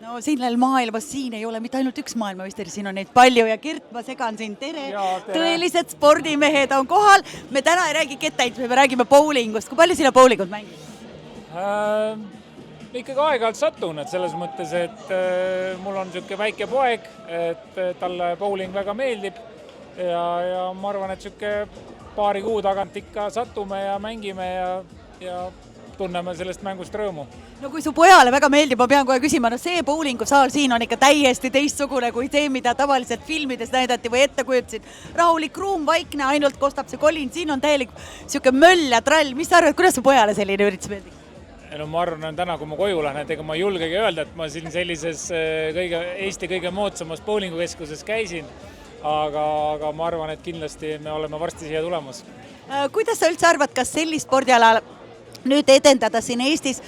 no sellel maailmas siin ei ole mitte ainult üks maailmameister, siin on neid palju ja Kirt, ma segan siin, tere. Tere. Tõelised spordimehed on kohal. Me täna ei räägi kettaid, me räägime bowlingust. Kui palju sina bowlingut mängid? Ikkagi aeg-ajalt satun, et selles mõttes, et mul on niisugune väike poeg, et talle bowling väga meeldib ja ma arvan, et niisugune paari kuu tagant ikka satume ja mängime ja tunneme sellest mängust rõõmu. No kui su pojale väga meeldib, ma pean kohe küsima, no see bowlingusaal siin on ikka täiesti teistsugune kui see, mida tavaliselt filmides näidati või ette kujutasid. Rahulik ruum, vaikne, ainult kostab see kolin, siin on täielik siuke möll ja trall. Mis sa arvad, kuidas su pojale selline üritus meeldib? No ma arvan, täna kui ma koju lähen, et ega ma ei julgegi öelda, et ma siin sellises Eesti kõige moodsamas bowlingukeskuses käisin, aga ma arvan, et kindlasti me oleme varsti siia tulemas. Kuidas sa üldse arvad, kas sellist spordialal nüüd edendada siin Eestis?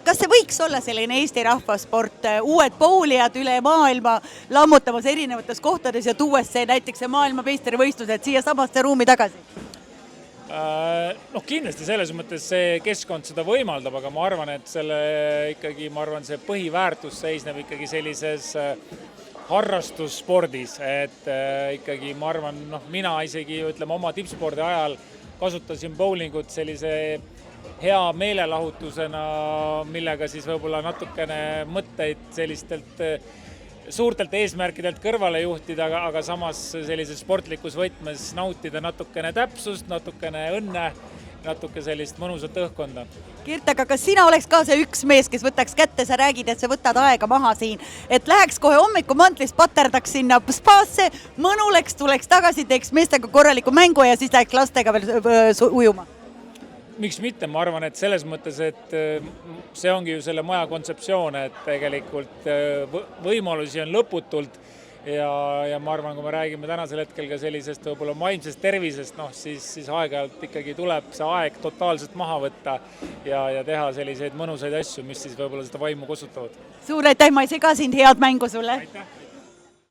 Kas see võiks olla selline Eesti rahvasport, uued bowlijad üle maailma lammutamas erinevates kohtades ja tuues see näiteks see maailmameistrivõistlused siia samasse ruumi tagasi? No kindlasti selles mõttes see keskkond seda võimaldab, aga ma arvan, et see põhiväärtus seisneb ikkagi sellises harrastusspordis, et ikkagi ma arvan, mina isegi oma tippspordi ajal kasutasin bowlingut sellise hea meelelahutusena, millega siis võib-olla natukene mõtteid sellistelt suurtelt eesmärkidelt kõrvale juhtida, aga samas sellises sportlikus võtmes nautida natukene täpsust, natukene õnne, natuke sellist mõnusat õhkkonda. Kirt, aga kas sina oleks ka see üks mees, kes võtaks kätte, sa räägid, et sa võtad aega maha siin, et läheks kohe hommikumantlist, paterdaks sinna spaasse, mõnuleks, tuleks tagasi, teeks meestega korraliku mängu ja siis läheks lastega veel ujuma? Miks mitte, ma arvan, et selles mõttes, et see ongi ju selle maja kontseptsioon, et tegelikult võimalusi on lõputult ja ma arvan, kui me räägime tänasel hetkel ka sellisest võib-olla vaimsest tervisest, siis aeg-ajalt ikkagi tuleb see aeg totaalselt maha võtta ja teha selliseid mõnusaid asju, mis siis võib-olla seda vaimu kosutavad. Suur aitäh, ma ei sega sind, head mängu sulle! Aitäh!